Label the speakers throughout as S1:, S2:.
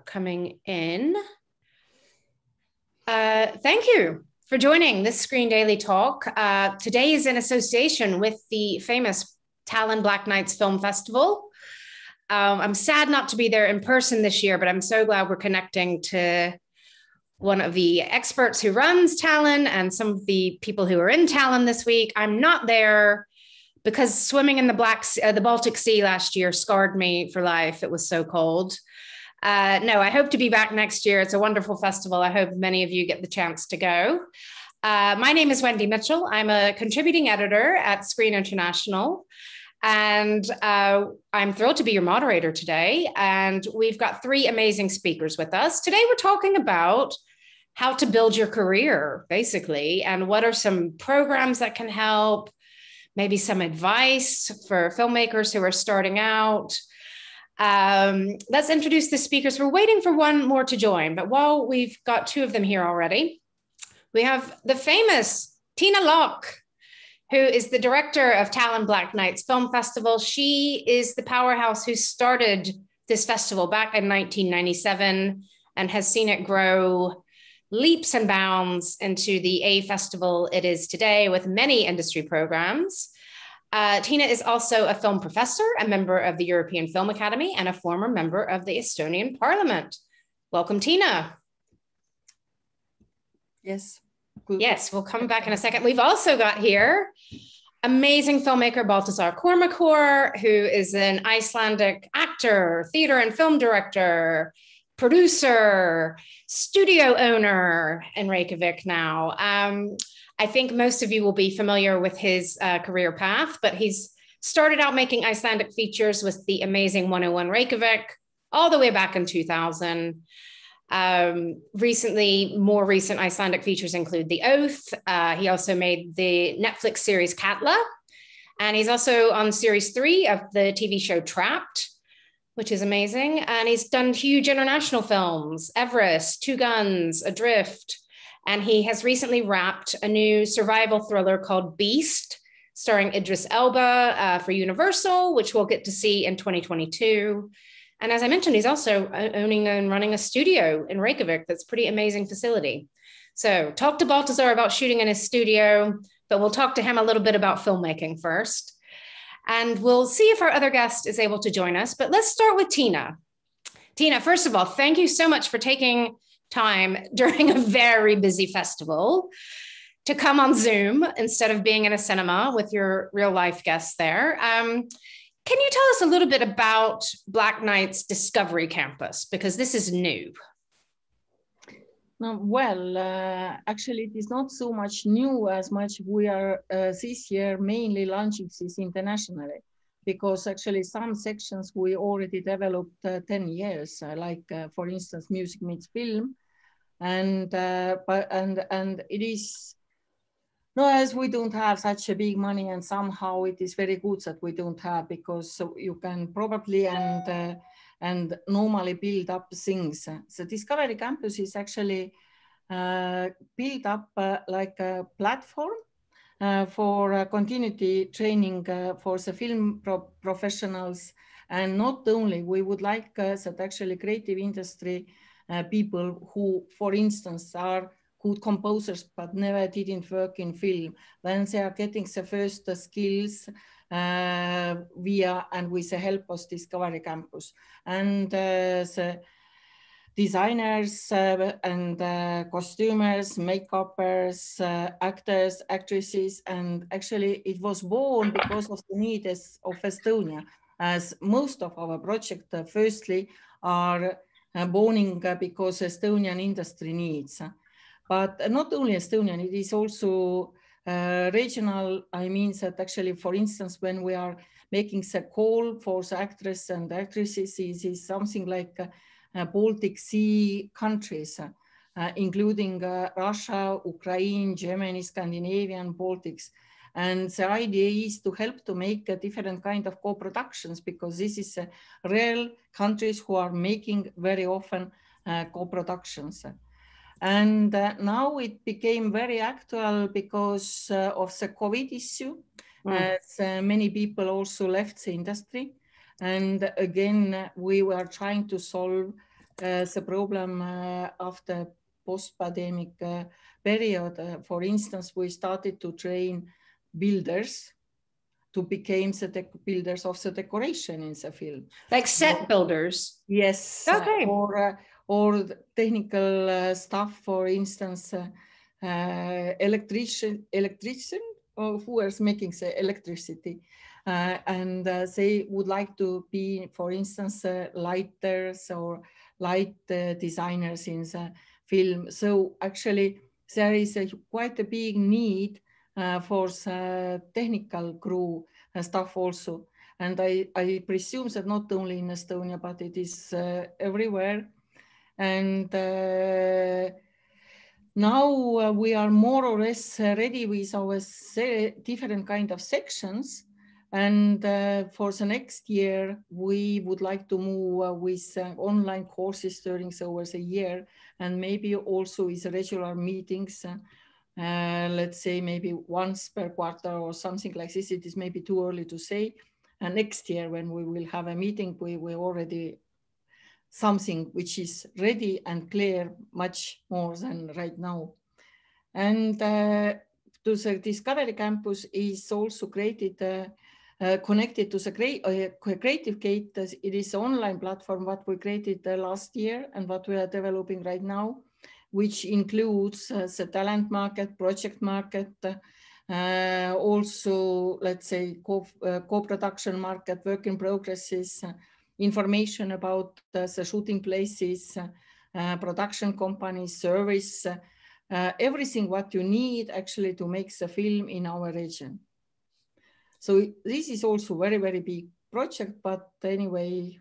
S1: coming in. Thank you for joining this ScreenDaily Talk. Today is in association with the famous Tallinn Black Nights Film Festival. I'm sad not to be there in person this year, but I'm so glad we're connecting to one of the experts who runs Tallinn and some of the people who are in Tallinn this week. I'm not there because swimming in the Baltic Sea last year scarred me for life. It was so cold. No, I hope to be back next year. It's a wonderful festival. I hope many of you get the chance to go. My name is Wendy Mitchell. I'm a contributing editor at Screen International. And I'm thrilled to be your moderator today. And we've got three amazing speakers with us. Today, we're talking about how to build your career, basically, and what are some programs that can help, maybe some advice for filmmakers who are starting out. Let's introduce the speakers. We're waiting for one more to join, but while we've got two of them here already, we have the famous Tiina Lokk, who is the director of Tallinn Black Nights Film Festival. She is the powerhouse who started this festival back in 1997 and has seen it grow leaps and bounds into the A festival it is today with many industry programs. Tiina is also a film professor, a member of the European Film Academy, and a former member of the Estonian Parliament. Welcome, Tiina.
S2: Yes.
S1: Good. Yes, we'll come back in a second. We've also got here amazing filmmaker Baltasar Kormákur, who is an Icelandic actor, theater and film director, producer, studio owner in Reykjavik now. I think most of you will be familiar with his career path, but he's started out making Icelandic features with the amazing 101 Reykjavik all the way back in 2000. More recent Icelandic features include The Oath. He also made the Netflix series Katla, and he's also on series 3 of the TV show Trapped, which is amazing. And he's done huge international films, Everest, Two Guns, Adrift, and he has recently wrapped a new survival thriller called Beast, starring Idris Elba for Universal, which we'll get to see in 2022. And as I mentioned, he's also owning and running a studio in Reykjavik. That's a pretty amazing facility. So talk to Baltasar about shooting in his studio, but we'll talk to him a little bit about filmmaking first. And we'll see if our other guest is able to join us. But let's start with Tiina. Tiina, first of all, thank you so much for taking time during a very busy festival to come on Zoom instead of being in a cinema with your real life guests there. Can you tell us a little bit about Black Nights Discovery Campus? Because this is new.
S2: Actually, it is not so much new as much we are this year mainly launching this internationally, because actually some sections we already developed 10 years, for instance, music meets film. And it is, no, as we don't have such a big money, and somehow it is very good that we don't have, because you can probably and normally build up things. The Discovery Campus is actually built up like a platform for continuity training for the film professionals. And not only, we would like that actually creative industry people who, for instance, are good composers but never didn't work in film, when they are getting the first skills via and with the help of Discovery Campus. And the designers and costumers, make-uppers, actors, actresses, and actually it was born because of the needs of Estonia, as most of our projects firstly are born because Estonian industry needs. But not only Estonian, it is also regional. I mean that actually, for instance, when we are making the call for the actors and actresses, it is something like Baltic Sea countries, including Russia, Ukraine, Germany, Scandinavian, Baltics. And the idea is to help to make a different kind of co-productions, because this is real countries who are making very often co-productions. And now it became very actual because of the COVID issue. As many people also left the industry. And again, we were trying to solve the problem after post-pandemic period. For instance, we started to train builders to become the builders of the decoration in the film.
S1: Like set builders?
S2: Yes.
S1: Okay.
S2: Or technical stuff, for instance, electrician, or who is making the electricity. And they would like to be, for instance, lighters or light designers in the film. So actually, there is quite a big need for the technical crew stuff also. And I presume that not only in Estonia, but it is everywhere. And now we are more or less ready with our different kind of sections. And for the next year, we would like to move with online courses during the year, and maybe also with regular meetings. Let's say maybe once per quarter or something like this. It is maybe too early to say. And next year, when we will have a meeting, we already something which is ready and clear much more than right now. And to the Discovery Campus is also created, connected to the Creative Gate. It is an online platform what we created last year and what we are developing right now, which includes the talent market, project market, also, let's say, co-production market, work in progresses, information about the shooting places, production companies, service, everything what you need actually to make the film in our region. So this is also very, very big project, but anyway,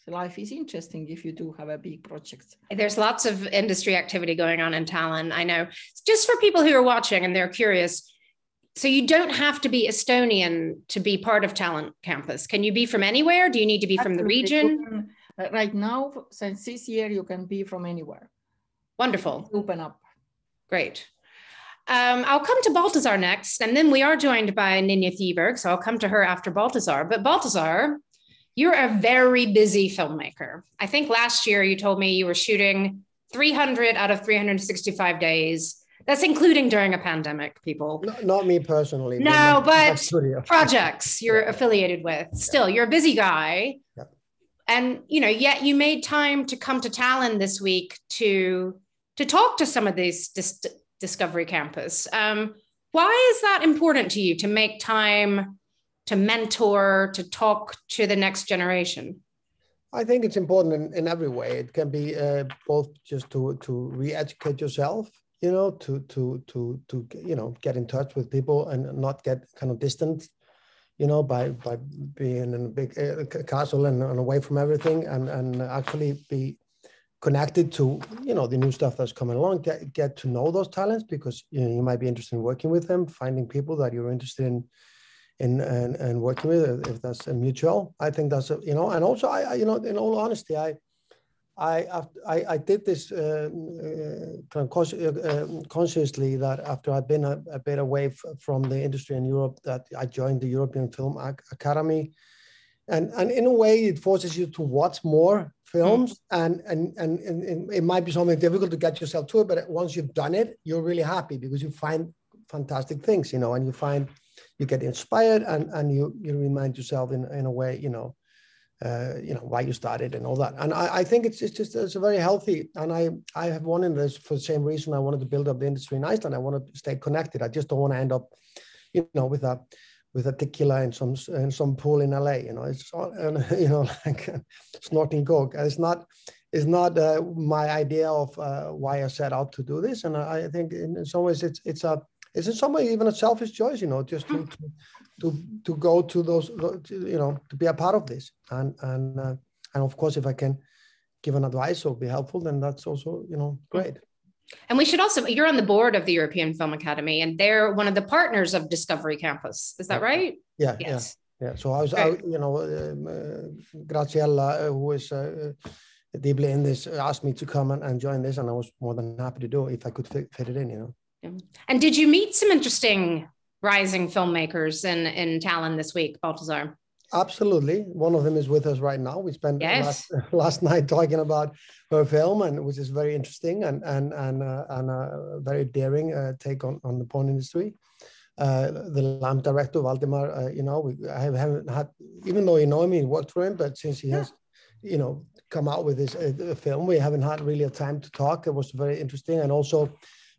S2: life is interesting if you do have a big project.
S1: There's lots of industry activity going on in Tallinn, I know. Just for people who are watching and they're curious, so you don't have to be Estonian to be part of Talent Campus. Can you be from anywhere? Do you need to be from the region?
S2: Right now, since this year, you can be from anywhere.
S1: Wonderful.
S2: Open up.
S1: Great. I'll come to Baltasar next, and then we are joined by Ninja Thyberg, so I'll come to her after Baltasar. But Baltasar, you're a very busy filmmaker. I think last year you told me you were shooting 300 out of 365 days. That's including during a pandemic, people.
S3: No, not me personally.
S1: No, but projects you're affiliated with. Still, you're a busy guy.
S3: Yeah.
S1: And, yet you made time to come to Tallinn this week to talk to some of these Discovery Campus. Why is that important to you, to make time to mentor, to talk to the next generation?
S3: I think it's important in every way. It can be both just to re-educate yourself, to get in touch with people and not get kind of distant, by being in a big castle and away from everything, and actually be connected to, the new stuff that's coming along, get to know those talents, because, you might be interested in working with them, finding people that you're interested in working with, if that's a mutual. I think that's, and also I in all honesty, I did this kind of consciously, that after I'd been a bit away from the industry in Europe, that I joined the European Film Academy, and in a way it forces you to watch more films, and it might be something difficult to get yourself to it, but once you've done it, you're really happy because you find fantastic things, and you get inspired, and you remind yourself in a way, why you started and all that. And I think it's a very healthy, and I have wanted this for the same reason. I wanted to build up the industry in Iceland. I want to stay connected. I just don't want to end up, with a tequila in some pool in LA. It's like snorting coke. It's not my idea of why I set out to do this. And I think in some ways it's in some way even a selfish choice, just to go to those, to be a part of this. And of course, if I can give an advice or be helpful, then that's also, great.
S1: And we should also, you're on the board of the European Film Academy, and they're one of the partners of Discovery Campus. Is that right?
S3: Yeah. Yes. Yeah. So I was, Graciela, who is deeply in this, asked me to come and join this, and I was more than happy to do it if I could fit it in,
S1: Yeah. And did you meet some interesting rising filmmakers in Tallinn this week, Baltasar?
S3: Absolutely. One of them is with us right now. We spent last night talking about her film, and which is very interesting and a very daring take on the porn industry. The lamp director Valdimar, I haven't had, even though he worked for him, but since he has, come out with this film, we haven't had really a time to talk. It was very interesting, and also.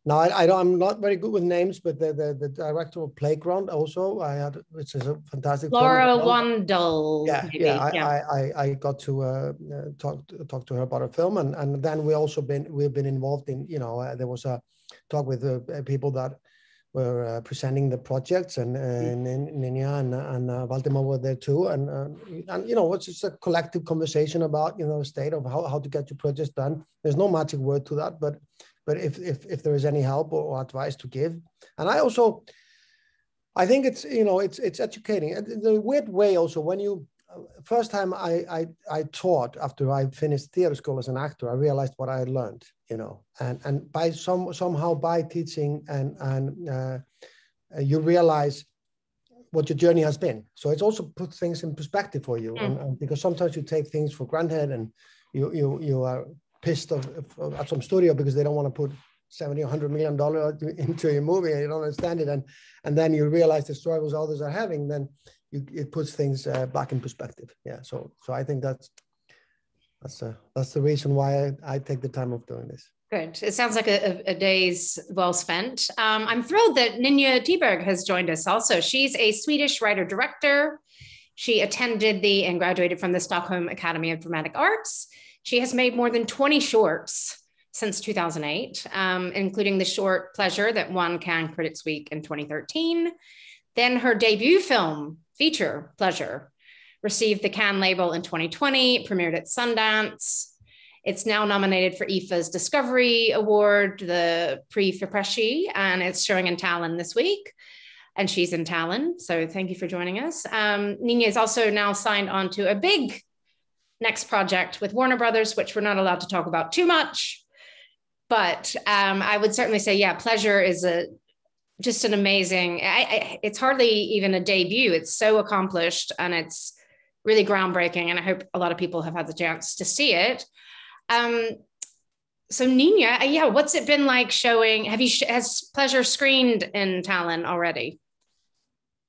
S3: Now, I'm not very good with names, but the director of Playground also, which is a fantastic
S1: Laura
S3: film.
S1: Wandel.
S3: I got to talk to her about her film, and then we've been involved in, there was a talk with people that were presenting the projects, and Ninja and Valdimar were there too, and it's just a collective conversation about the state of how to get your projects done. There's no magic word to that, but if there is any help or advice to give. And I think it's it's educating in a weird way also. When you first time I taught after I finished theater school as an actor, I realized what I had learned, and by somehow by teaching and you realize what your journey has been. So it's also put things in perspective for you, and because sometimes you take things for granted, and you are pissed at some studio because they don't want to put $70 or $100 million into your movie, and you don't understand it, and then you realize the struggles others are having, then it puts things back in perspective. Yeah, so I think that's the reason why I take the time of doing this.
S1: Good. It sounds like a day's well spent. I'm thrilled that Ninja Thyberg has joined us also. She's a Swedish writer-director. She attended and graduated from the Stockholm Academy of Dramatic Arts. She has made more than 20 shorts since 2008, including the short Pleasure that won Cannes Critics Week in 2013. Then her debut film, feature Pleasure, received the Cannes label in 2020, premiered at Sundance. It's now nominated for IFA's Discovery Award, the Prix Firpresi, and it's showing in Tallinn this week. And she's in Tallinn, so thank you for joining us. Ninja is also now signed on to a big next project with Warner Brothers, which we're not allowed to talk about too much. But I would certainly say, Pleasure is just an amazing, it's hardly even a debut. It's so accomplished, and it's really groundbreaking. And I hope a lot of people have had the chance to see it. So Ninja, what's it been like showing? Has Pleasure screened in Tallinn already?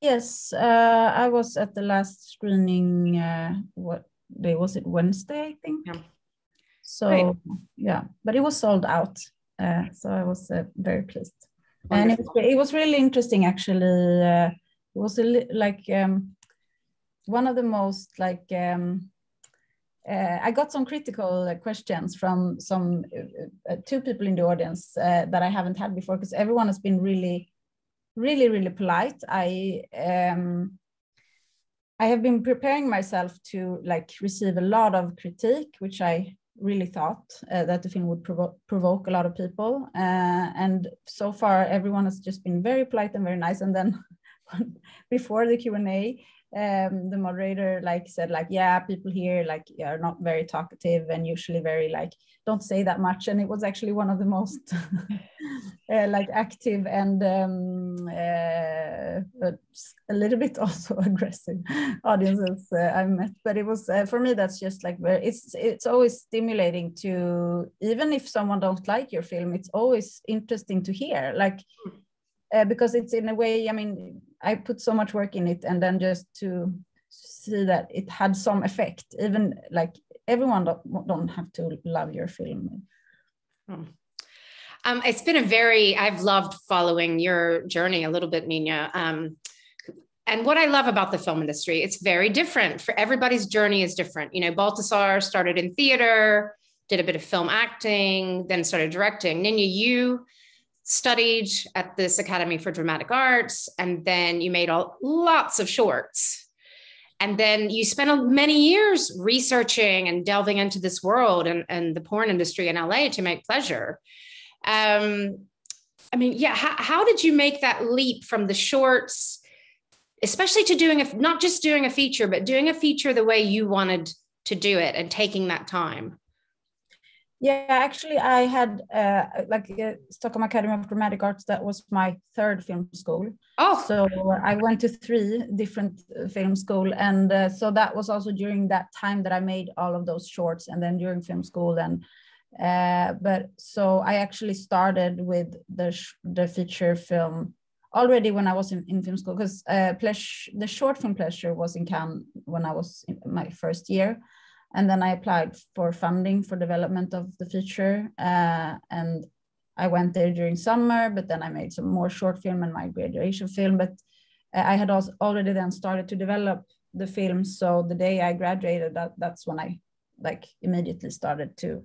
S4: Yes, I was at the last screening, what day was it? Wednesday, I think. Yeah. So great. But it was sold out. So I was very pleased. Wonderful. And it was really interesting, actually. It was one of the most I got some critical questions from some two people in the audience that I haven't had before, because everyone has been really, really, really polite. I have been preparing myself to receive a lot of critique, which I really thought that the film would provoke a lot of people. And so far, everyone has just been very polite and very nice. And then before the Q&A, the moderator said people here are not very talkative and usually very don't say that much. And it was actually one of the most active and a little bit also aggressive audiences I've met. But it was for me, that's just it's always stimulating to, even if someone don't like your film, it's always interesting to hear because it's in a way, I put so much work in it, and then just to see that it had some effect, even everyone don't have to love your film.
S1: It's been I've loved following your journey a little bit, Ninja. And what I love about the film industry, it's very different. For everybody's journey is different. Baltasar started in theater, did a bit of film acting, then started directing. Ninja, you studied at this Academy for Dramatic Arts, and then you made lots of shorts. And then you spent many years researching and delving into this world and the porn industry in LA to make Pleasure. How did you make that leap from the shorts, especially to not just doing a feature, but doing a feature the way you wanted to do it and taking that time?
S4: Yeah, actually, I had Stockholm Academy of Dramatic Arts. That was my third film school.
S1: Oh,
S4: so I went to 3 different film school, and so that was also during that time that I made all of those shorts, and then during film school. And but so I actually started with the feature film already when I was in film school, because the short film Pleasure was in Cannes when I was in my first year. And then I applied for funding for development of the feature. And I went there during summer, but then I made some more short film and my graduation film. But I had also already then started to develop the film. So the day I graduated, that's when I immediately started to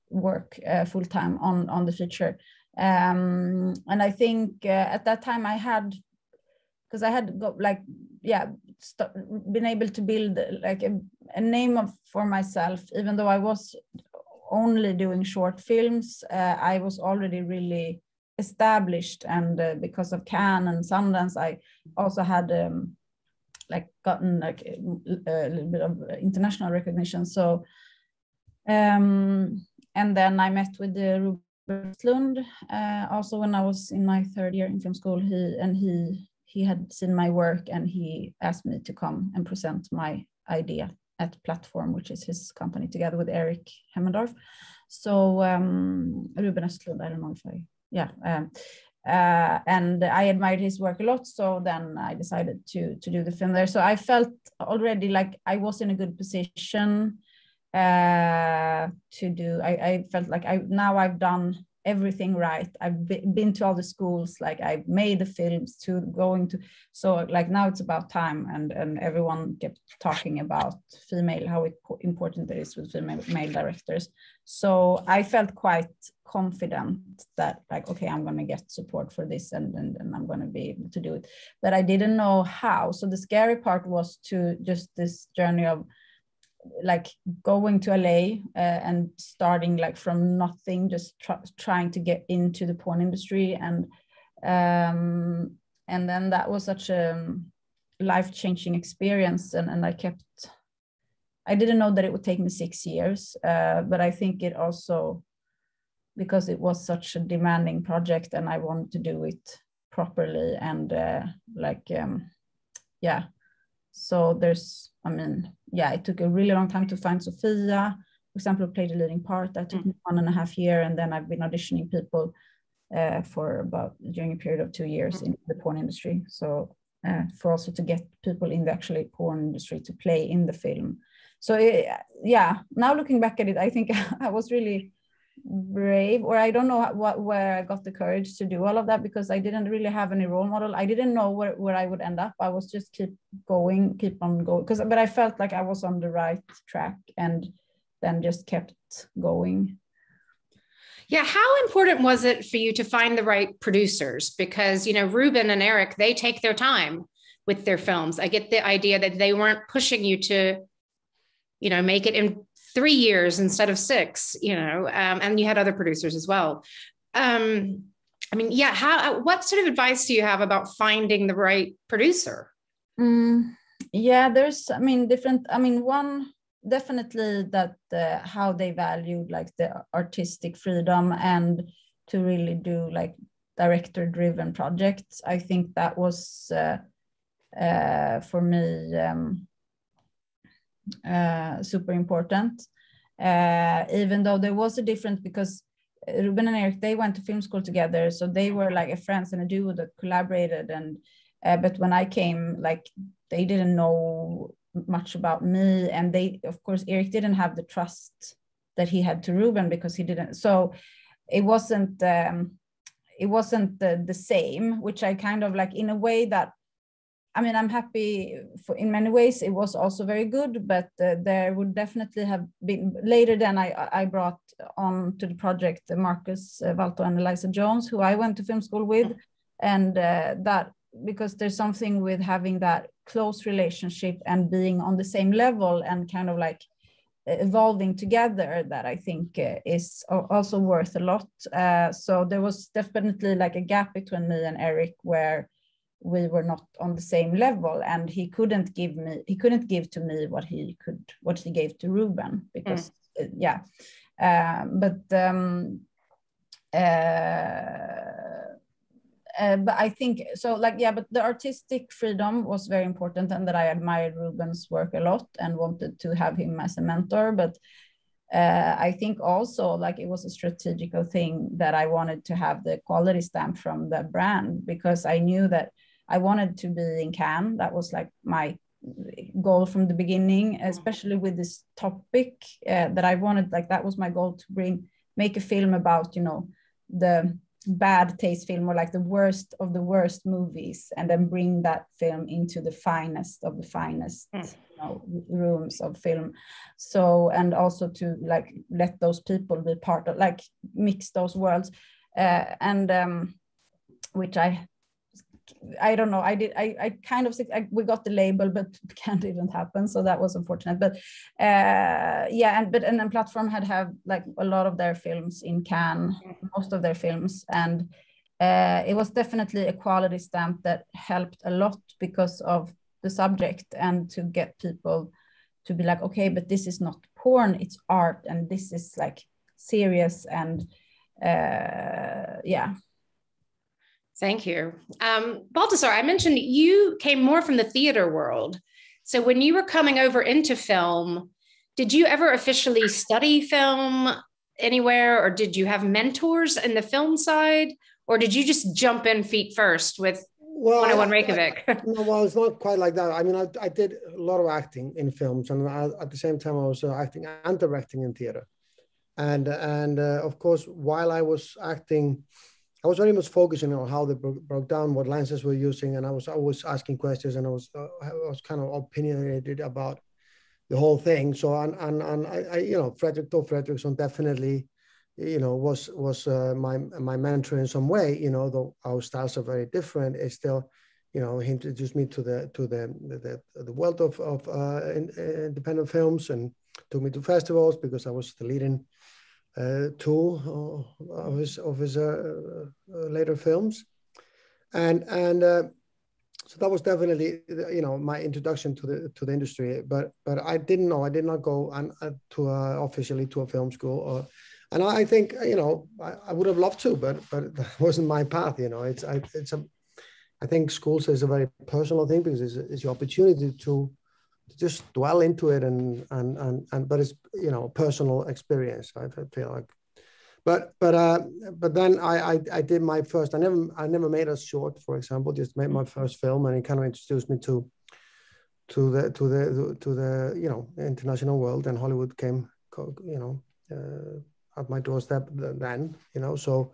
S4: work full time on the feature. And I think at that time I had, because I had been able to build like a name for myself, even though I was only doing short films. I was already really established, and because of Cannes and Sundance, I also had gotten a little bit of international recognition. So and then I met with the Ruben Östlund also when I was in my third year in film school. He had seen my work, and he asked me to come and present my idea at Platform, which is his company, together with Eric Hemmendorf. So Ruben Östlund, I don't know if and I admired his work a lot. So then I decided to do the film there. So I felt already like I was in a good position to do. I felt like now I've done everything right. I've been to all the schools, like I've made the films to going to, so like now it's about time, and everyone kept talking about how important it is with female directors. So I felt quite confident that like, okay, I'm going to get support for this, and I'm going to be able to do it, but I didn't know how. So the scary part was to just this journey of like going to LA and starting like from nothing, just trying to get into the porn industry. And then that was such a life-changing experience. And I didn't know that it would take me 6 years, but I think it also, because it was such a demanding project and I wanted to do it properly, and so it took a really long time to find Sofia, for example, who played a leading part. That took me 1.5 years, and then I've been auditioning people during a period of 2 years in the porn industry. So for also to get people in the actually porn industry to play in the film. So now looking back at it, I think I was really brave, or I don't know where I got the courage to do all of that, because I didn't really have any role model. I didn't know where I would end up. I was just keep on going, but I felt like I was on the right track, and then just kept going.
S1: Yeah, how important was it for you to find the right producers? Because Ruben and Eric, they take their time with their films. I get the idea that they weren't pushing you to make it in 3 years instead of 6, and you had other producers as well. What sort of advice do you have about finding the right producer?
S4: There's, different. One, definitely that how they valued like the artistic freedom and to really do like director-driven projects. I think that was for me super important, even though there was a difference, because Ruben and Eric, they went to film school together, so they were like a friends and a duo that collaborated. And but when I came, like they didn't know much about me, and they, of course, Eric didn't have the trust that he had to Ruben, because he didn't. So it wasn't the same, which I kind of like in a way that. I'm happy for, in many ways, it was also very good, but there would definitely have been later. Then I brought on to the project Marcus Valto and Eliza Jones, who I went to film school with. And that, because there's something with having that close relationship and being on the same level and kind of like evolving together, that I think is also worth a lot. So there was definitely like a gap between me and Eric where we were not on the same level, and he couldn't give to me what he gave to Ruben, because But I think so, like, yeah, but the artistic freedom was very important, and that I admired Ruben's work a lot and wanted to have him as a mentor. But I think also, like, it was a strategical thing that I wanted to have the quality stamp from the brand, because I knew that I wanted to be in Cannes. That was like my goal from the beginning, especially with this topic that I wanted, like, that was my goal, to make a film about, you know, the bad taste film, or like the worst of the worst movies, and then bring that film into the finest of the finest you know, rooms of film. So, and also to like let those people be part of, like, mix those worlds, which I don't know, I kind of, we got the label, but Cannes didn't happen, so that was unfortunate. But yeah, and then Platform had like a lot of their films in Cannes, most of their films, and it was definitely a quality stamp that helped a lot because of the subject, and to get people to be like, okay, but this is not porn, it's art, and this is like serious, and yeah.
S1: Thank you. Baltasar, I mentioned you came more from the theater world. So when you were coming over into film, did you ever officially study film anywhere, or did you have mentors in the film side, or did you just jump in feet first with 101 Reykjavik?
S3: No, well, it's not quite like that. I mean, I did a lot of acting in films, and at the same time, I was acting and directing in theater. And of course, while I was acting, I was very much focusing on how they broke down, what lenses we're using, and I was always asking questions, and I was kind of opinionated about the whole thing. So I you know, Thor Fredriksson definitely, you know, was my mentor in some way. You know, though our styles are very different, it's still, you know, he introduced me to the world of independent films, and took me to festivals because I was the leading two of his later films, and so that was definitely, you know, my introduction to the industry. But I did not go to officially to a film school, and I think, you know, I would have loved to, but that wasn't my path. You know, I think schools is a very personal thing, because it's your opportunity to just dwell into it, and but it's, you know, personal experience, I feel like. But then I did my first, I never made a short, for example, just made my first film, and it kind of introduced me to the you know, international world, and Hollywood came, you know, at my doorstep then, you know. So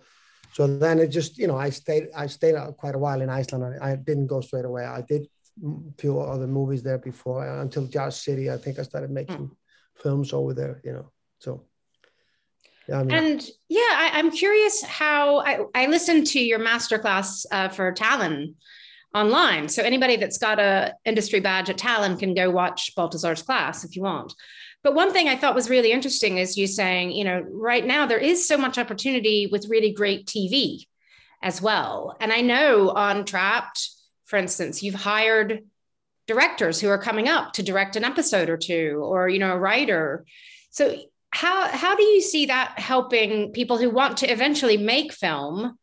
S3: then it just, you know, I stayed quite a while in Iceland. I didn't go straight away. I did few other movies there before, until Jazz City. I think I started making films over there, you know. So yeah, I mean,
S1: and yeah, I'm curious how I listened to your masterclass for Tallinn online. So anybody that's got a industry badge at Tallinn can go watch Baltasar's class if you want. But one thing I thought was really interesting is you saying, you know, right now there is so much opportunity with really great TV as well. And I know on Trapped, for instance, you've hired directors who are coming up to direct an episode or two, or, you know, a writer. So how do you see that helping people who want to eventually make film?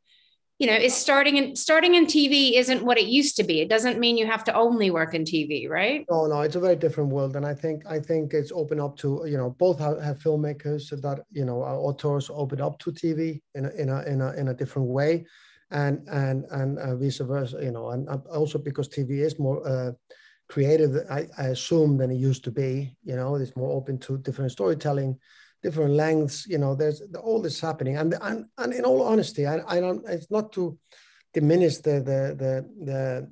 S1: You know, is starting in TV isn't what it used to be. It doesn't mean you have to only work in TV, right?
S3: No, it's a very different world, and I think it's open up to, you know, both have filmmakers that, you know, our authors open up to TV in a different way. And vice versa, you know, and also because TV is more creative, I assume, than it used to be. You know, it's more open to different storytelling, different lengths. You know, there's all this happening, and in all honesty, I don't. It's not to diminish the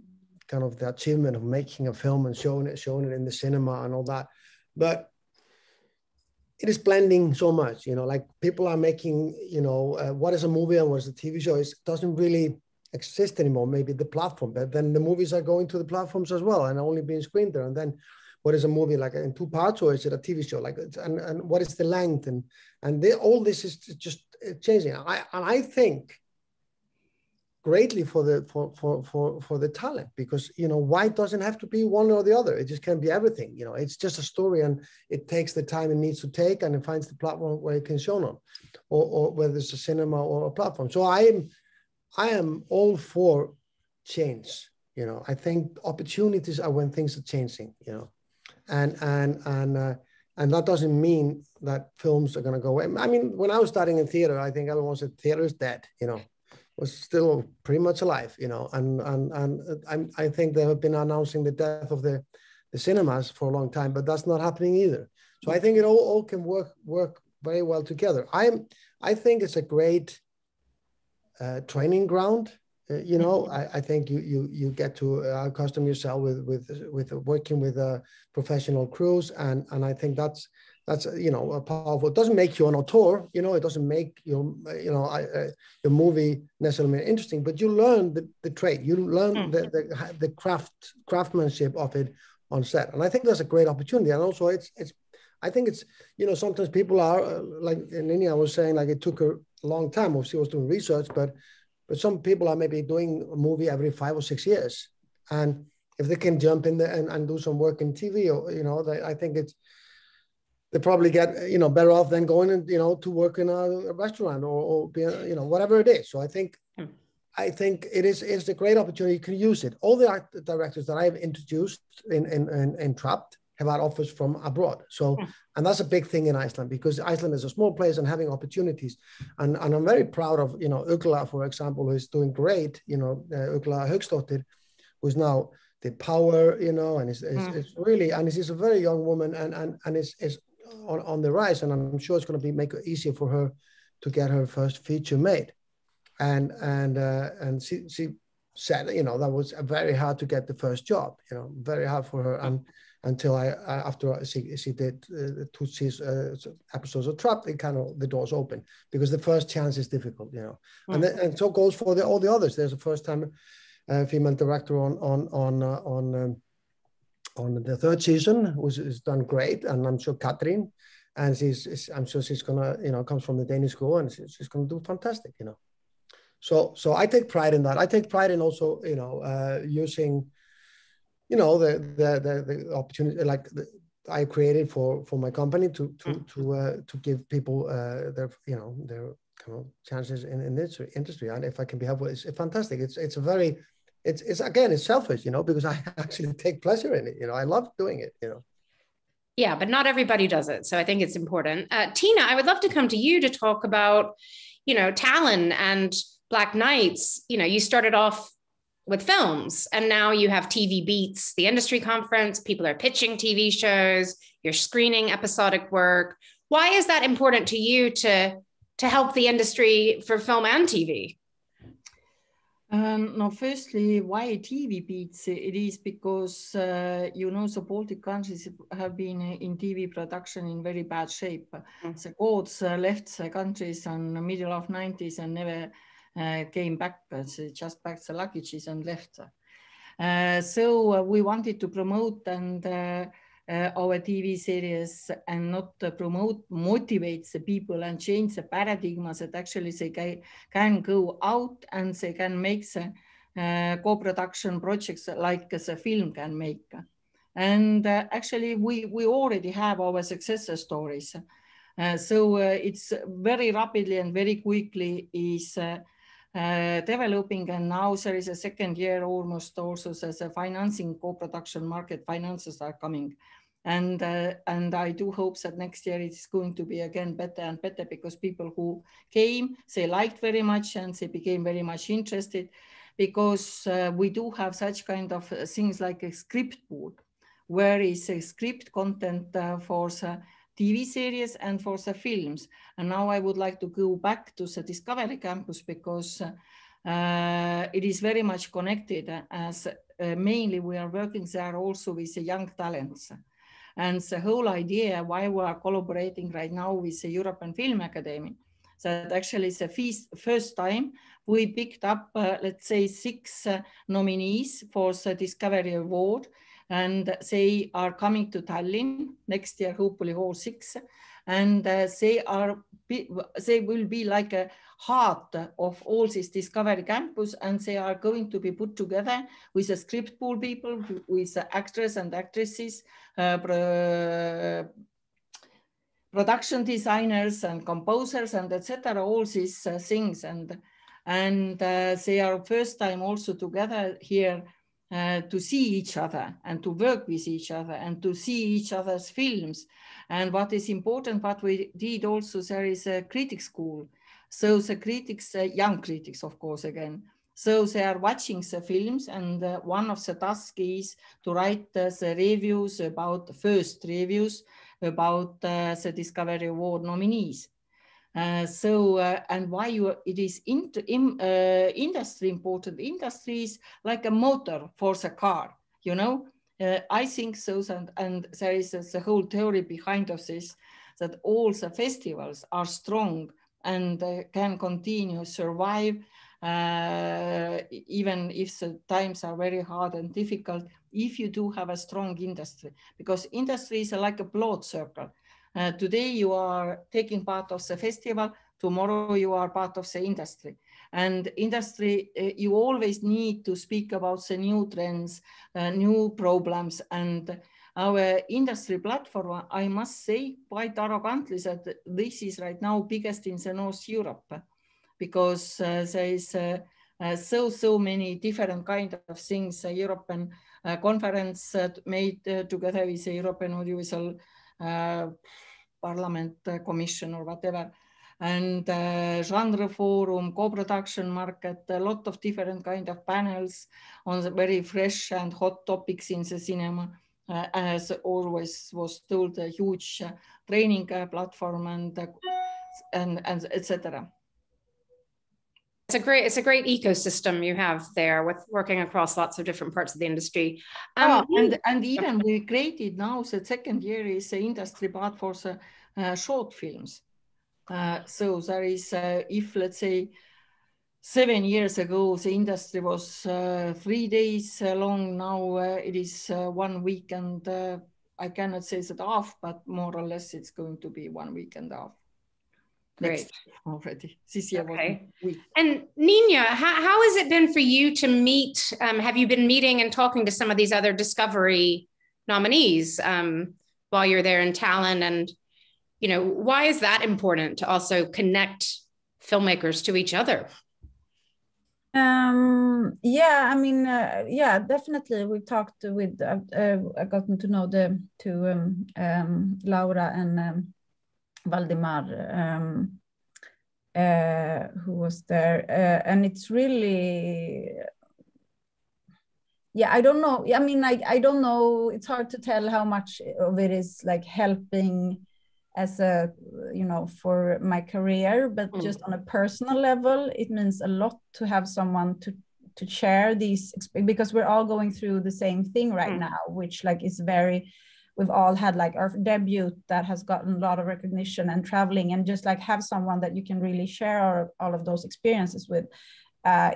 S3: kind of the achievement of making a film and showing it in the cinema and all that, but it is blending so much, you know, like people are making, you know, what is a movie and what is a TV show? It doesn't really exist anymore, maybe the platform, but then the movies are going to the platforms as well and only being screened there. And then what is a movie, like in 2 parts, or is it a TV show? Like, and what is the length? And all this is just changing. I think greatly for the talent, because why doesn't have to be one or the other? It just can be everything. It's just a story, and it takes the time it needs to take, and it finds the platform where it can show on, or whether it's a cinema or a platform. So I am all for change. I think opportunities are when things are changing. And that doesn't mean that films are going to go away. I mean, when I was starting in theater, I think everyone said theater is dead. Was still pretty much alive, and I think they have been announcing the death of the cinemas for a long time, but that's not happening either. So I think it all can work very well together. I think it's a great training ground. I think you get to accustom yourself with working with professional crews, and I think that's a powerful. It doesn't make you an auteur, it doesn't make your movie necessarily interesting, but you learn the trade, you learn the craftsmanship of it on set, and I think that's a great opportunity. And also I think it's sometimes people are like Ninja was saying, like it took her a long time. She was doing research, but some people are maybe doing a movie every 5 or 6 years, and if they can jump in there and do some work in TV, or I think they probably get better off than going and to work in a restaurant or be whatever it is. So I think it's a great opportunity. You can use it. All the art directors that I've introduced in Trapped have had offers from abroad. So and that's a big thing in Iceland, because Iceland is a small place and having opportunities. And I'm very proud of Ugla, for example, who is doing great. Ugla Hauksdóttir, who's now the Power, and is really, and she's a very young woman and is on the rise, and I'm sure it's going to make it easier for her to get her first feature made. And she said, that was very hard to get the first job, very hard for her. And until after she did 2 episodes of Trapped, the doors open, because the first chance is difficult, and so goes for all the others. There's a first time female director on the 3rd season, which is done great, and I'm sure Katrin, and I'm sure she's gonna, comes from the Danish school, and she's gonna do fantastic, So I take pride in that. I take pride in also, using, the opportunity like I created for my company to give people their kind of chances in this industry, and if I can be helpful, it's fantastic. It's again, it's selfish, because I actually take pleasure in it. I love doing it,
S1: Yeah, but not everybody does it. So I think it's important. Tiina, I would love to come to you to talk about, Tallinn and Black Nights. You started off with films, and now you have TV Beats, the industry conference. People are pitching TV shows. You're screening episodic work. Why is that important to you to help the industry for film and TV?
S2: No, firstly, why TV Beats? It is because, the Baltic countries have been in TV production in very bad shape. The gods left the countries in the middle of 90s and never came back. They just packed the luggages and left. So we wanted to promote our TV series and not motivate the people and change the paradigms that actually they can go out and they can make the co-production projects like the film can make. And actually we already have our success stories. So it's very rapidly and very quickly is developing, and now there is a 2nd year almost also as a financing co-production market finances are coming. And I do hope that next year it's going to be again better and better, because people who came, they liked very much and they became very much interested, because we do have such kind of things like a script board, where is a script content for the TV series and for the films. And now I would like to go back to the Discovery Campus, because it is very much connected, as mainly we are working there also with the young talents. And the whole idea why we are collaborating right now with the European Film Academy, that actually it's the first time we picked up, let's say, 6 nominees for the Discovery Award. And they are coming to Tallinn next year, hopefully all 6. and they will be like a heart of all this Discovery Campus, and they are going to be put together with the script pool people, with the actors and actresses, production designers and composers and etc. All these things, and they are first time also together here to see each other and to work with each other and to see each other's films. And what is important, what we did also, there is a critics school. So the critics, young critics, of course, again. So they are watching the films, and one of the tasks is to write the reviews about, first reviews about the Discovery Award nominees. And why it is industry important? Industry is like a motor for the car, you know. I think so, and there is the whole theory behind of this, that all the festivals are strong and can continue, survive, even if the times are very hard and difficult, if you do have a strong industry, because industry is like a blood circle. Today you are taking part of the festival, tomorrow you are part of the industry. And industry, you always need to speak about the new trends, new problems, and our industry platform, I must say quite arrogantly that this is right now biggest in the North Europe, because there is so many different kind of things. European conference made together with the European Audiovisual Parliament Commission or whatever, and genre forum, co-production market, a lot of different kind of panels on the very fresh and hot topics in the cinema. As always was told, a huge training platform and etc.
S1: It's a great ecosystem you have there, with working across lots of different parts of the industry.
S2: And even we created now the second year is the industry part for the short films. So there is, if let's say 7 years ago, the industry was 3 days long. Now it is 1 week, and I cannot say that half, but more or less it's going to be 1 week and a half.
S1: Great.
S2: Already this year.
S1: Okay.
S2: Was
S1: and Niina, how has it been for you to meet? Have you been meeting and talking to some of these other Discovery nominees while you're there in Tallinn? And you know, why is that important to also connect filmmakers to each other?
S4: Yeah, I mean, yeah, definitely. We talked with, I've gotten to know Laura and Valdemar, who was there, and it's really, yeah, I don't know. I mean, I don't know. It's hard to tell how much of it is like helping as a, you know, for my career, but just on a personal level, it means a lot to have someone to share these, because we're all going through the same thing right now, which like is very, we've all had like our debut that has gotten a lot of recognition and traveling, and just like have someone that you can really share all of those experiences with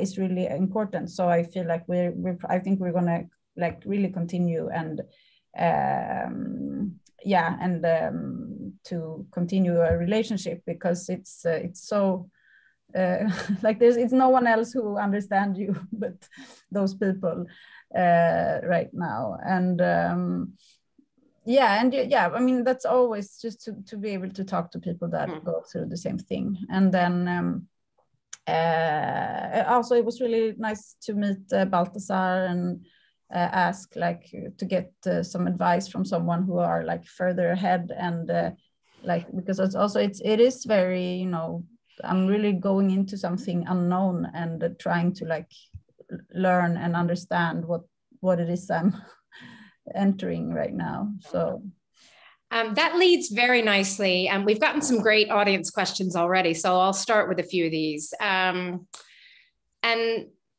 S4: is really important. So I feel like I think we're gonna like really continue and yeah, and to continue a relationship, because it's so like it's no one else who understands you but those people right now. And yeah, I mean, that's always just to be able to talk to people that go through the same thing. And then also it was really nice to meet Baltasar and ask like to get some advice from someone who are like further ahead, and like, because it's also it is very, you know, I'm really going into something unknown and trying to like learn and understand what it is I'm entering right now. So
S1: that leads very nicely, and we've gotten some great audience questions already, so I'll start with a few of these. And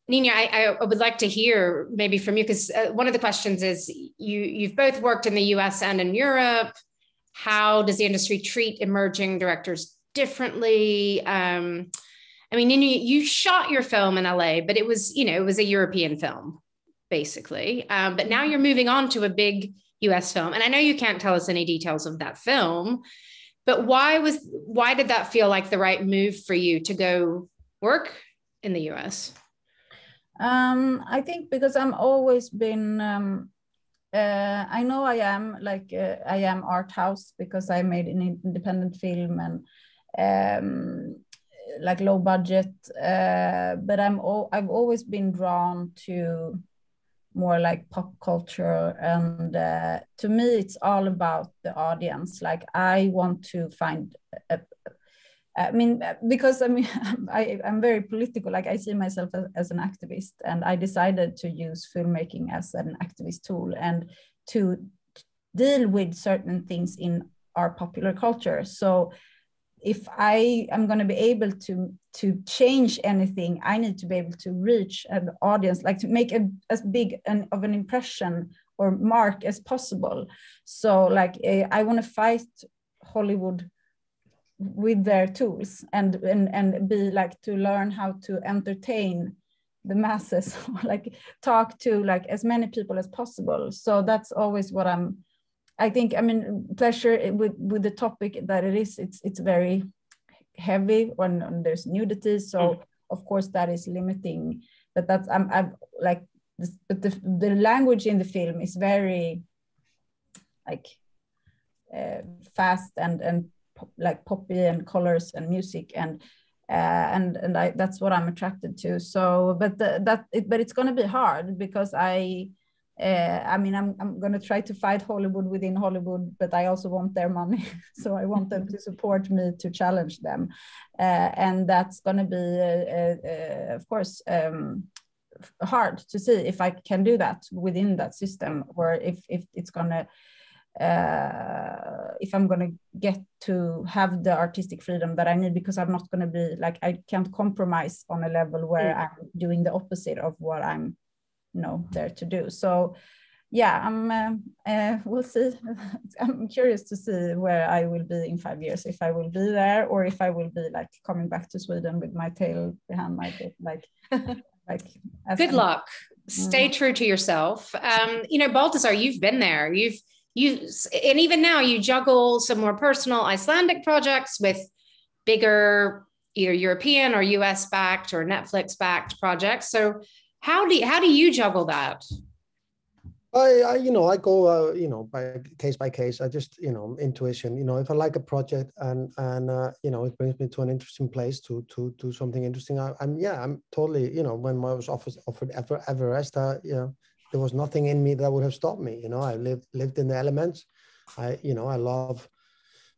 S1: Niina, I would like to hear maybe from you, because one of the questions is you've both worked in the US and in Europe. How does the industry treat emerging directors differently? I mean, Niina, you shot your film in LA, but it was, you know, it was a European film, basically. But now you're moving on to a big US film. And I know you can't tell us any details of that film, But why did that feel like the right move for you to go work in the US?
S4: I think because I'm always been, I know I am I am art house because I made an independent film and like low budget, but I've always been drawn to more like pop culture, and to me it's all about the audience. Like I want to find I mean, because I mean, I'm very political. Like I see myself as an activist, and I decided to use filmmaking as an activist tool and to deal with certain things in our popular culture. So if I am going to be able to change anything, I need to be able to reach an audience, like to make as big of an impression or mark as possible. So like I want to fight Hollywood with their tools and be like to learn how to entertain the masses, like talk to like as many people as possible. So that's always what I think, I mean, pleasure with the topic that it is, it's very heavy when there's nudity. So of course that is limiting, but that's, I'm like, this, but the language in the film is very like fast and like poppy and colors and music and that's what I'm attracted to. So, but it's going to be hard because I mean, I'm going to try to fight Hollywood within Hollywood, but I also want their money. So I want them to support me to challenge them. And that's going to be, of course, hard to see if I can do that within that system, or if it's going to, if I'm going to get to have the artistic freedom that I need, because I'm not going to be like, I can't compromise on a level where I'm doing the opposite of what I'm there to do. So yeah, we'll see. I'm curious to see where I will be in 5 years, if I will be there or if I will be like coming back to Sweden with my tail behind my foot, like
S1: good luck. Stay true to yourself. Baltasar, you've been there, and even now you juggle some more personal Icelandic projects with bigger either European or US backed or Netflix backed projects. So how do you juggle that?
S3: I go by case. I just intuition. If I like a project and it brings me to an interesting place to do something interesting, I'm totally when I was offered Everest, there was nothing in me that would have stopped me. I lived in the elements. I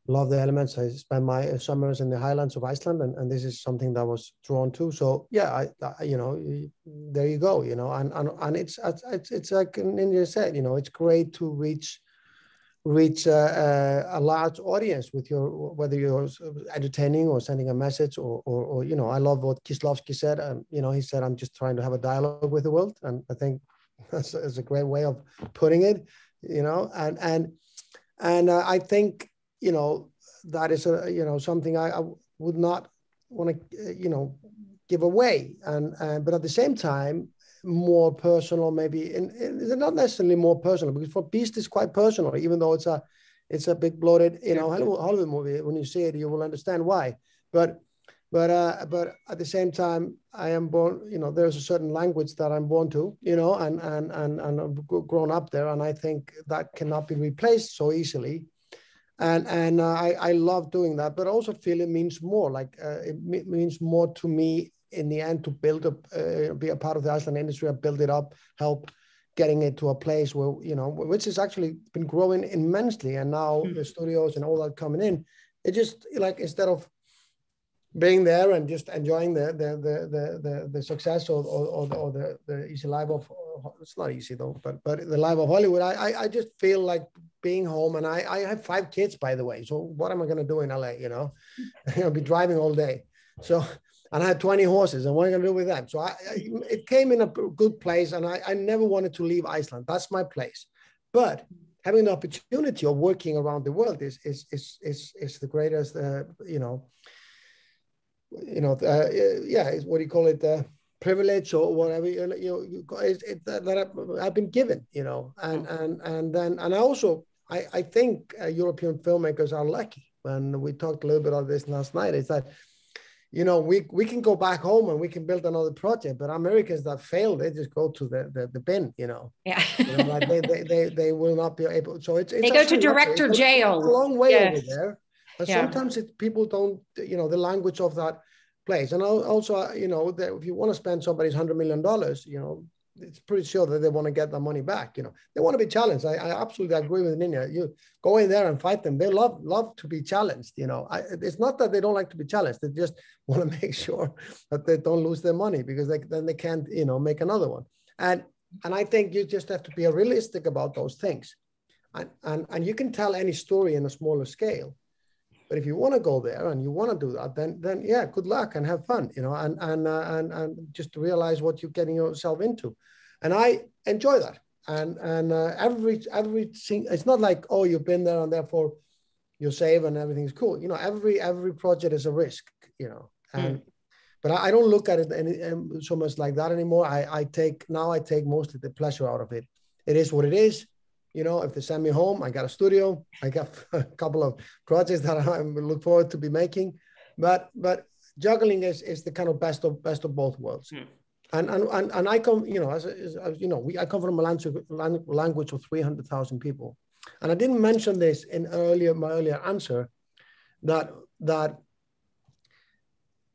S3: love the elements. I spent my summers in the highlands of Iceland, and this is something that I was drawn to. So yeah, there you go. And it's like Ninja said. It's great to reach a large audience with whether you're entertaining or sending a message or I love what Kieślowski said. He said, "I'm just trying to have a dialogue with the world," and I think that's a great way of putting it. And I think. That is something I would not want to give away, but at the same time more personal, maybe, and not necessarily more personal, because for Beast is quite personal, even though it's a big bloated Hollywood movie. When you see it, you will understand why. But at the same time, I am born. There's a certain language that I'm born to. And I've grown up there, and I think that cannot be replaced so easily. And I love doing that, but I also feel it means more. Like it means more to me in the end to build up, be a part of the Iceland industry, build it up, help getting it to a place where which has actually been growing immensely. And now the studios and all that coming in, it just like instead of being there and just enjoying the success or the easy life of, it's not easy though, but the life of Hollywood, I just feel like being home. And I have 5 kids, by the way. So what am I going to do in LA? I'll be driving all day. So, and I had 20 horses, and what am I going to do with them? So it came in a good place, and I never wanted to leave Iceland. That's my place. But having the opportunity of working around the world is the greatest, what do you call it? Privilege or whatever that I've been given, and I also think European filmmakers are lucky and we talked a little bit about this last night, is that, you know, we can go back home and we can build another project, but Americans that fail, they just go to the bin, you know.
S1: Yeah.
S3: You know, like they will not be able. So it's
S1: they go to director jail.
S3: It's a long way
S1: yes.
S3: over there. And sometimes people don't, you know, the language of that place. And also, you know, if you want to spend somebody's $100 million, you know, it's pretty sure that they want to get the money back. You know, they want to be challenged. I absolutely agree with Ninja. You go in there and fight them. They love to be challenged. You know, it's not that they don't like to be challenged. They just want to make sure that they don't lose their money, because then they can't, you know, make another one. And I think you just have to be realistic about those things. And you can tell any story in a smaller scale. But if you want to go there and you want to do that, then yeah, good luck and have fun, you know, and just realize what you're getting yourself into. And I enjoy that. And everything, it's not like, oh, you've been there and therefore you're safe and everything's cool. You know, every project is a risk, you know. And but I don't look at it so much like that anymore. I take mostly the pleasure out of it. It is what it is. You know, if they send me home, I got a studio. I got a couple of projects that I look forward to be making. But juggling is the kind of best of both worlds. And I come, you know, as you know, I come from a language of 300,000 people. And I didn't mention this in my earlier answer, that the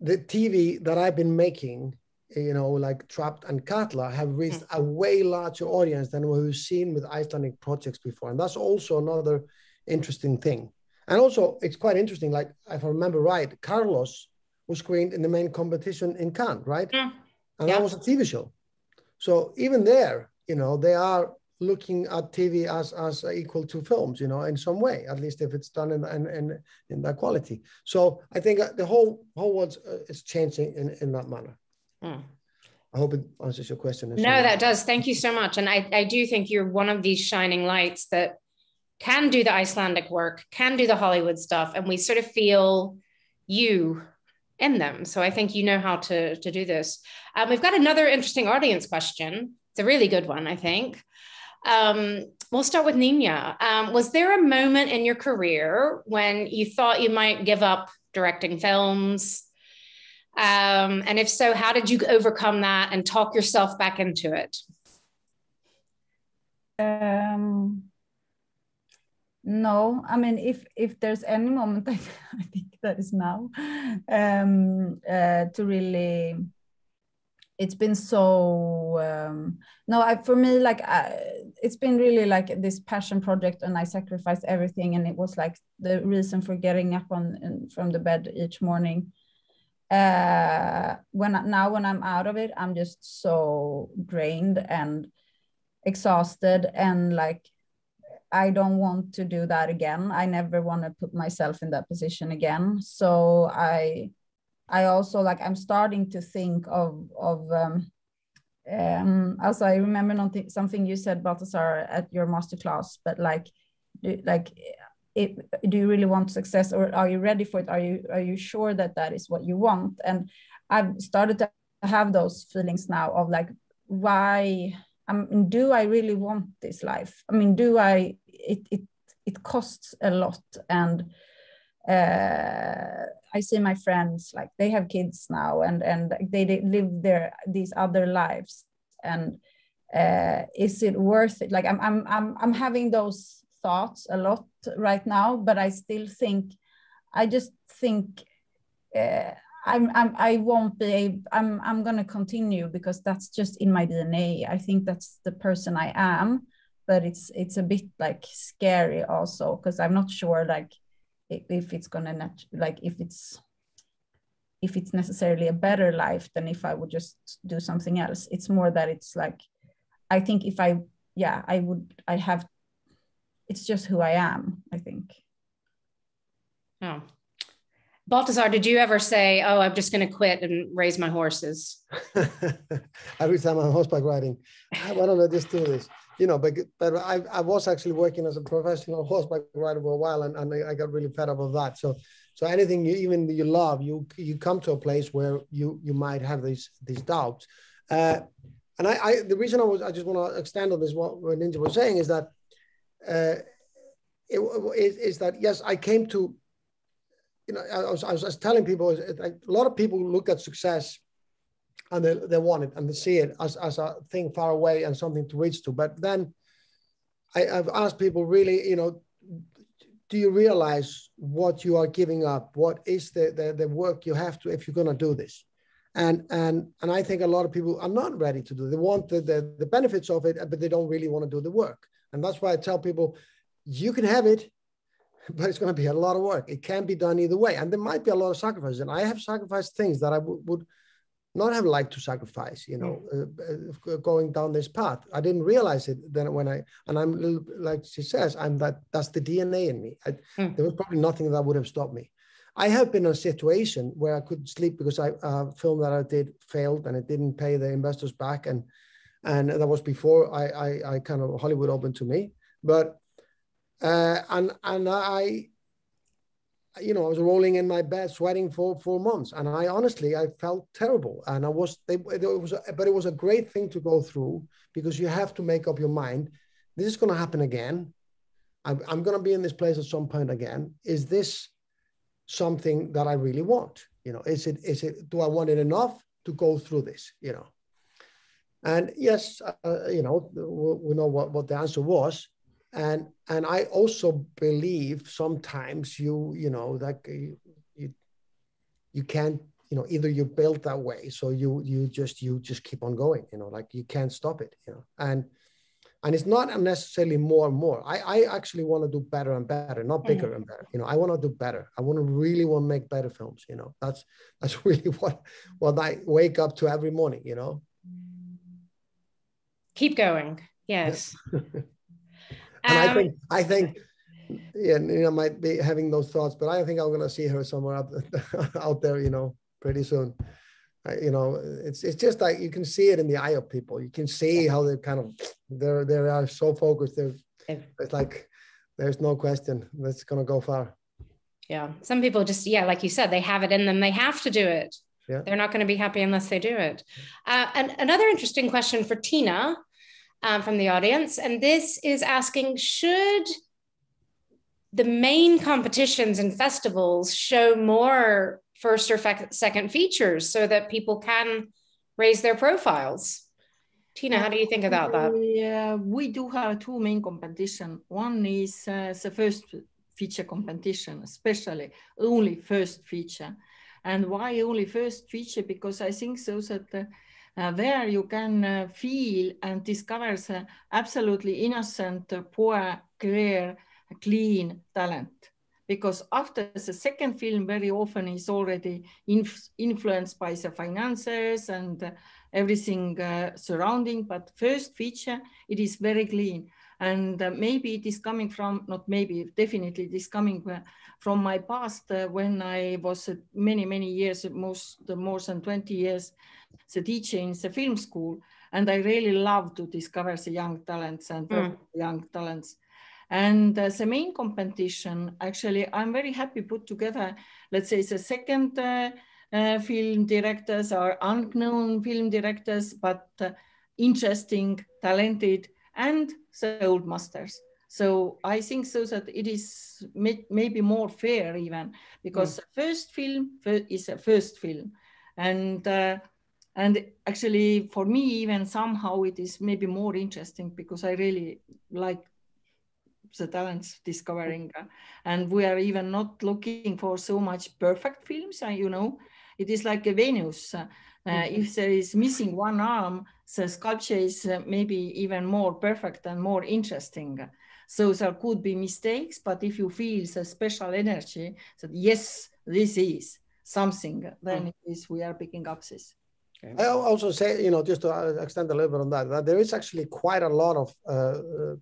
S3: TV that I've been making, you know, like Trapped and Katla, have reached a way larger audience than we've seen with Icelandic projects before. And that's also another interesting thing. And also, it's quite interesting, like, if I remember right, Carlos was screened in the main competition in Cannes, right? And that was a TV show. So even there, you know, they are looking at TV as equal to films, you know, in some way, at least if it's done in that quality. So I think the whole world is changing in that manner. I hope it answers your question.
S1: No, that does. Thank you so much. And I do think you're one of these shining lights that can do the Icelandic work, can do the Hollywood stuff, and we sort of feel you in them. So I think you know how to do this. We've got another interesting audience question. It's a really good one, I think. We'll start with Ninja. Was there a moment in your career when you thought you might give up directing films? And if so, how did you overcome that and talk yourself back into it?
S4: No, I mean, if there's any moment, I think that is now, to really, it's been so, for me, like, it's been really like this passion project, and I sacrificed everything. And it was like the reason for getting up from the bed each morning. When I'm out of it, I'm just so drained and exhausted, and like, I don't want to do that again. I never want to put myself in that position again. So I also, like, I'm starting to think of also, I remember something you said, Baltasar, at your masterclass, but like do you really want success, or are you ready for it? Are you sure that is what you want? And I've started to have those feelings now of like, why? Do I really want this life? I mean, it costs a lot, and I see my friends, like, they have kids now, and they live these other lives, and is it worth it? Like, I'm having those thoughts a lot right now, but I still think, I just think I won't be able, I'm going to continue, because that's just in my DNA. I think that's the person I am, but it's a bit like scary also, because I'm not sure, like, if it's going to, like, if it's necessarily a better life than if I would just do something else. It's more that it's like, I think if it's just who I am, I think.
S1: Oh. Baltasar, did you ever say, oh, I'm just going to quit and raise my horses?
S3: Every time I'm horseback riding, why don't I just do this? You know, but I was actually working as a professional horseback rider for a while, and I got really fed up of that. So anything you love, you come to a place where you might have these doubts. And the reason I just want to extend on this, what Ninja was saying, is that is that yes, I came to I was telling people, like, a lot of people look at success and they want it and they see it as a thing far away and something to reach to. But then I've asked people, really, do you realize what you are giving up? What is the work you have to, if you're going to do this? And I think a lot of people are not ready to do it. They want the benefits of it, but they don't really want to do the work. And that's why I tell people, you can have it, but it's going to be a lot of work. It can be done either way. And there might be a lot of sacrifices. And I have sacrificed things that I would not have liked to sacrifice, going down this path. I didn't realize it then and I'm a little, like she says, that's the DNA in me. There was probably nothing that would have stopped me. I have been in a situation where I couldn't sleep because a film that I did failed and it didn't pay the investors back. And that was before I kind of Hollywood opened to me. But and I was rolling in my bed, sweating for 4 months, and I felt terrible. And but it was a great thing to go through, because you have to make up your mind. This is going to happen again. I'm going to be in this place at some point again. Is this something that I really want? Is it? Do I want it enough to go through this? And yes, we know what the answer was. And I also believe sometimes you can't, either you're built that way, so you just keep on going, like you can't stop it, and it's not necessarily more and more. I actually want to do better and better, not bigger and better. I want to do better. I really want to make better films. That's really what I wake up to every morning.
S1: Keep going. Yes.
S3: And I think, yeah, might be having those thoughts, but I think I'm going to see her somewhere out there, pretty soon. It's just like you can see it in the eye of people. You can see how they kind of they are so focused. It's like there's no question that's going to go far.
S1: Yeah, some people just, like you said, they have it in them. They have to do it. Yeah. They're not going to be happy unless they do it. And another interesting question for Tiina. From the audience, and this is asking, should the main competitions and festivals show more first or second features so that people can raise their profiles? Tiina, how do you think about that?
S2: We do have two main competitions. One is the first feature competition, especially only first feature. And why only first feature? Because I think so that there you can feel and discover the absolutely innocent, poor, clear, clean talent. Because after the second film, very often is already influenced by the finances and everything surrounding. But first feature, it is very clean. And maybe it is coming from, not maybe, definitely it is coming from my past when I was many years, more than 20 years, the teacher in the film school. And I really love to discover the young talents and young talents. And the main competition, actually, I'm very happy put together, let's say the second film directors or unknown film directors, but interesting, talented, and the old masters. So I think so that it is maybe more fair even, because the first film is a first film. And actually for me, even somehow it is maybe more interesting because I really like the talents discovering. And we are even not looking for so much perfect films, it is like a Venus. If there is missing one arm, the sculpture is maybe even more perfect and more interesting. So there could be mistakes, but if you feel the special energy that yes, this is something, then it is we are picking up this.
S3: I also say, just to extend a little bit on that there is actually quite a lot of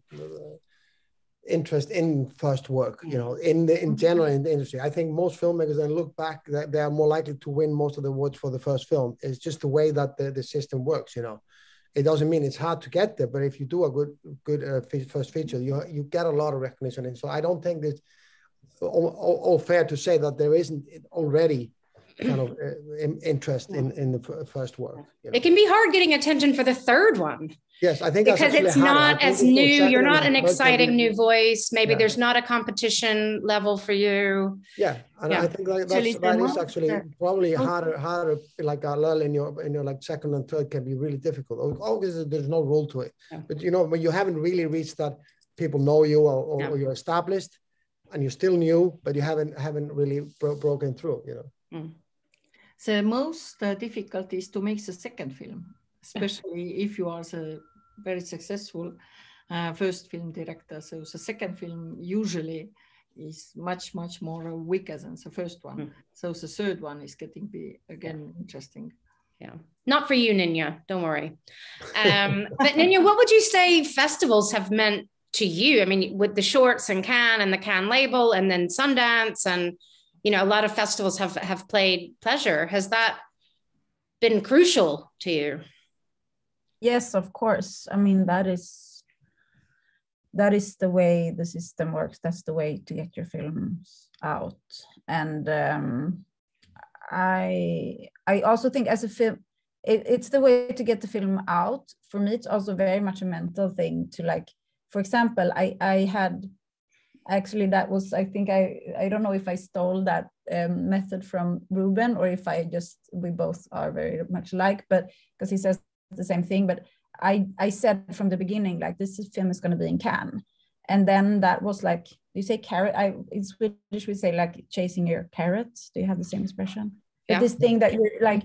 S3: interest in first work, in general in the industry. I think most filmmakers then look back, that they are more likely to win most of the awards for the first film. It's just the way that the system works, It doesn't mean it's hard to get there, but if you do a good first feature, you get a lot of recognition. And so I don't think it's all fair to say that there isn't already kind of interest in the first work. You know?
S1: It can be hard getting attention for the third one.
S3: Yes, I think
S1: because it's not as new. You're not an exciting new voice. Maybe there's not a competition level for you.
S3: Yeah, and I think like that is actually probably harder. Like a lull in your like second and third can be really difficult. Obviously, there's no rule to it, but you know when you haven't really reached that, people know you or you're established, and you're still new, but you haven't really broken through. You know.
S2: The most difficult is to make the second film, especially if you are the very successful first film director. So the second film usually is much more weaker than the first one. So the third one is getting again interesting.
S1: Yeah, not for you, Ninja. Don't worry. But Ninja, what would you say festivals have meant to you? I mean, with the shorts and Cannes and the Cannes label, and then Sundance, and you know, a lot of festivals have played pleasure. Has that been crucial to you?
S4: Yes, of course. I mean, that is the way the system works. That's the way to get your films out. And I also think as a film, it's the way to get the film out. For me, it's also very much a mental thing to like, for example, I had actually, that was, I think I don't know if I stole that method from Ruben or if we both are very much alike, but because he says the same thing, but I said from the beginning, like, this film is going to be in Cannes. And then that was like, you say carrot, in Swedish we say like chasing your carrots. Do you have the same expression? Yeah. But this thing that you're like,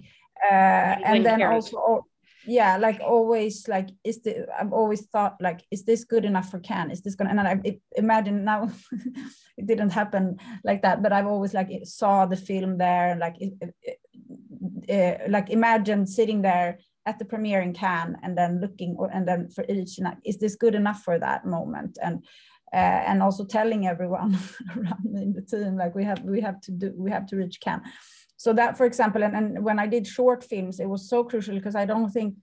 S4: and then carrots. Also, yeah, like always, like, I've always thought, like, is this good enough for Cannes? Is this gonna, and I imagine now it didn't happen like that, but I've always like saw the film there, like imagine sitting there at the premiere in Cannes and then looking, and then for each, is this good enough for that moment? And also telling everyone around in the team, like, we have to reach Cannes. So that, for example, and when I did short films, it was so crucial because I don't think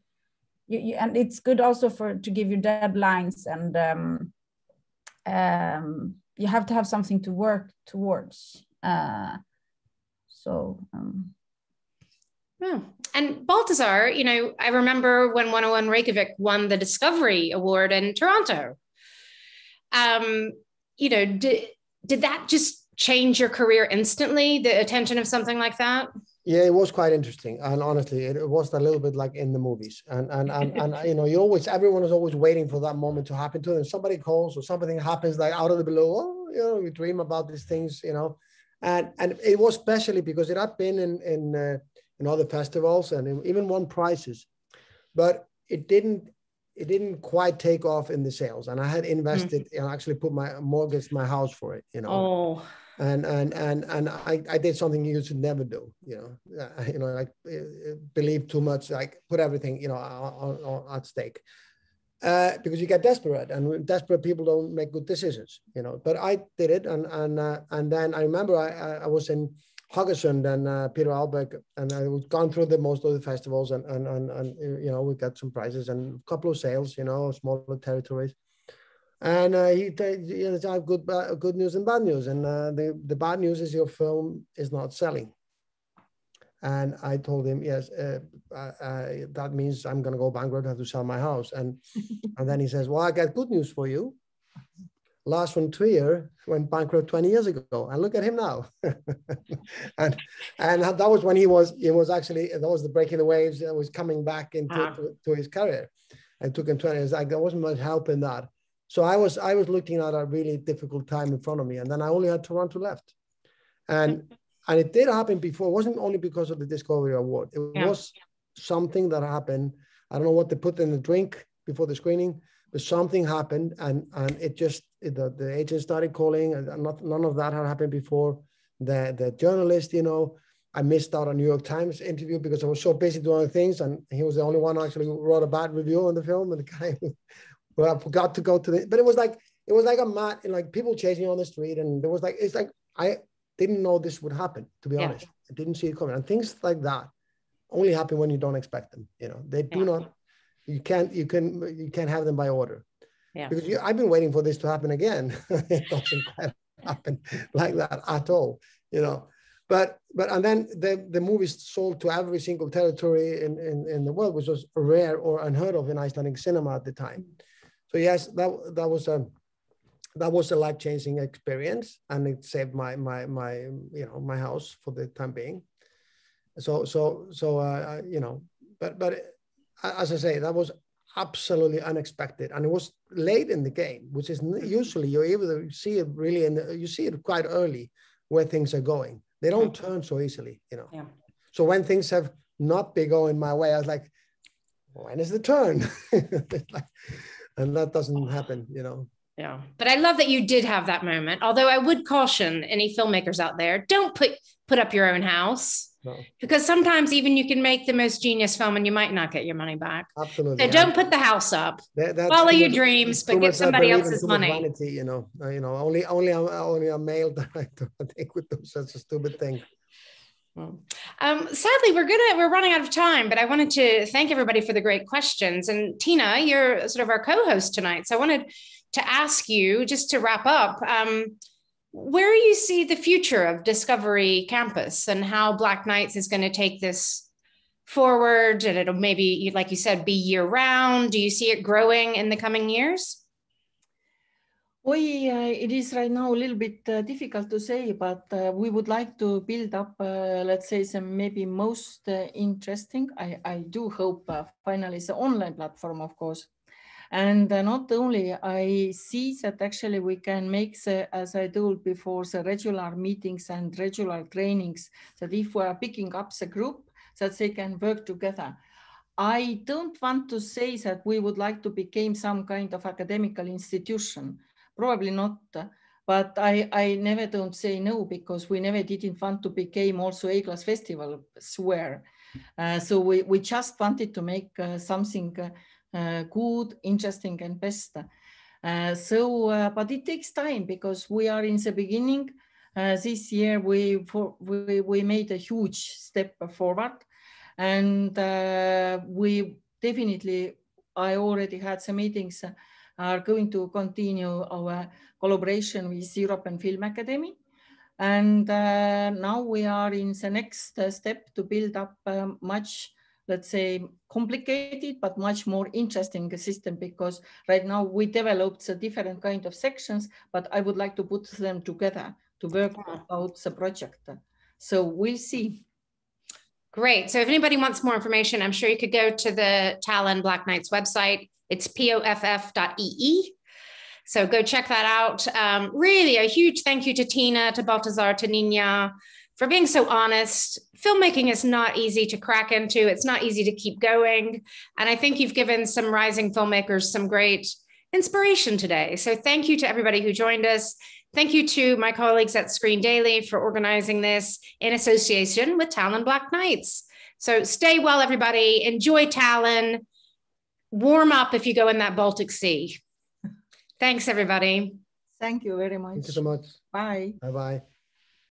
S4: you and it's good also to give you deadlines, and you have to have something to work towards.
S1: Yeah. And Baltasar, you know, I remember when 101 Reykjavik won the Discovery Award in Toronto. You know, did that just change your career instantly, the attention of something like that?
S3: Yeah, it was quite interesting, and honestly, it was a little bit like in the movies, and you know, everyone is always waiting for that moment to happen to them. Somebody calls or something happens like out of the blue. Oh, you know, we dream about these things, you know, and it was especially because it had been in other festivals and even won prizes, but it didn't quite take off in the sales, and I had invested and actually mortgaged my house for it, you know. Oh. And I did something you should never do, you know, like believe too much, like put everything, you know, on at stake, because you get desperate, and desperate people don't make good decisions, you know. But I did it, and then I remember I was in Haugesund and Peter Albeck, and I was gone through most of the festivals, and you know, we got some prizes and a couple of sales, you know, smaller territories. And he said, you know, I have good news and bad news. And the bad news is your film is not selling. And I told him, yes, that means I'm going to go bankrupt, I have to sell my house. And then he says, well, I got good news for you. Last one, Trier, went bankrupt 20 years ago. And look at him now. and that was when he was actually, that was the breaking the waves that was coming back into to his career. And took him 20 years. Like, there wasn't much help in that. So I was looking at a really difficult time in front of me, and then I only had Toronto left, and it did happen before. It wasn't only because of the Discovery Award. It was something that happened. I don't know what they put in the drink before the screening, but something happened, and it just the agent started calling, and none of that had happened before. The journalist, you know, I missed out on New York Times interview because I was so busy doing other things, and he was the only one who actually wrote a bad review on the film, and the guy. Well, I forgot to go to but it was like a mad, like people chasing you on the street, and there was like, it's like I didn't know this would happen, to be honest. I didn't see it coming, and things like that only happen when you don't expect them. You know, they do not. You can't have them by order. Yeah. Because I've been waiting for this to happen again. It doesn't quite happen like that at all. You know, But and then the movies sold to every single territory in the world, which was rare or unheard of in Icelandic cinema at the time. So yes, that was a life-changing experience, and it saved my my house for the time being. So but as I say, that was absolutely unexpected, and it was late in the game, which is usually you're able to see it really, you see it quite early where things are going. They don't turn so easily,
S1: Yeah.
S3: So when things have not been going my way, I was like, when is the turn? And that doesn't happen,
S1: Yeah, but I love that you did have that moment. Although I would caution any filmmakers out there, don't put up your own house.
S3: No.
S1: Because sometimes even you can make the most genius film and you might not get your money back.
S3: Absolutely.
S1: So don't put the house up. Follow your dreams, but get somebody else's money.
S3: Vanity, only a male that I think would do such a stupid thing.
S1: Sadly, we're running out of time, but I wanted to thank everybody for the great questions. And Tiina, you're sort of our co-host tonight. So I wanted to ask you, just to wrap up, where you see the future of Discovery Campus and how Black Nights is going to take this forward, and it'll maybe, like you said, be year round. Do you see it growing in the coming years?
S2: It is right now a little bit difficult to say, but we would like to build up, let's say, some maybe most interesting, I do hope finally it's an online platform, of course. And not only, I see that actually we can make, as I told before, the regular meetings and regular trainings, that if we are picking up the group, that they can work together. I don't want to say that we would like to become some kind of academical institution. Probably not, but I never don't say no, because we never didn't want to become also A-class festival swear. So we just wanted to make something good, interesting, and best. But it takes time, because we are in the beginning. This year we made a huge step forward, and we definitely, I already had some meetings, are going to continue our collaboration with European Film Academy. And now we are in the next step to build up much, let's say, complicated, but much more interesting system, because right now we developed a different kind of sections, but I would like to put them together to work out the project. So we'll see.
S1: Great. So if anybody wants more information, I'm sure you could go to the Tallinn Black Nights website. It's poff.ee. So go check that out. Really a huge thank you to Tiina, to Baltasar, to Ninja for being so honest. Filmmaking is not easy to crack into. It's not easy to keep going. And I think you've given some rising filmmakers some great inspiration today. So thank you to everybody who joined us. Thank you to my colleagues at ScreenDaily for organizing this in association with Tallinn Black Nights. So stay well, everybody. Enjoy Tallinn. Warm up if you go in that Baltic Sea. Thanks, everybody.
S2: Thank you very much.
S3: Thank you so much.
S2: Bye.
S3: Bye-bye.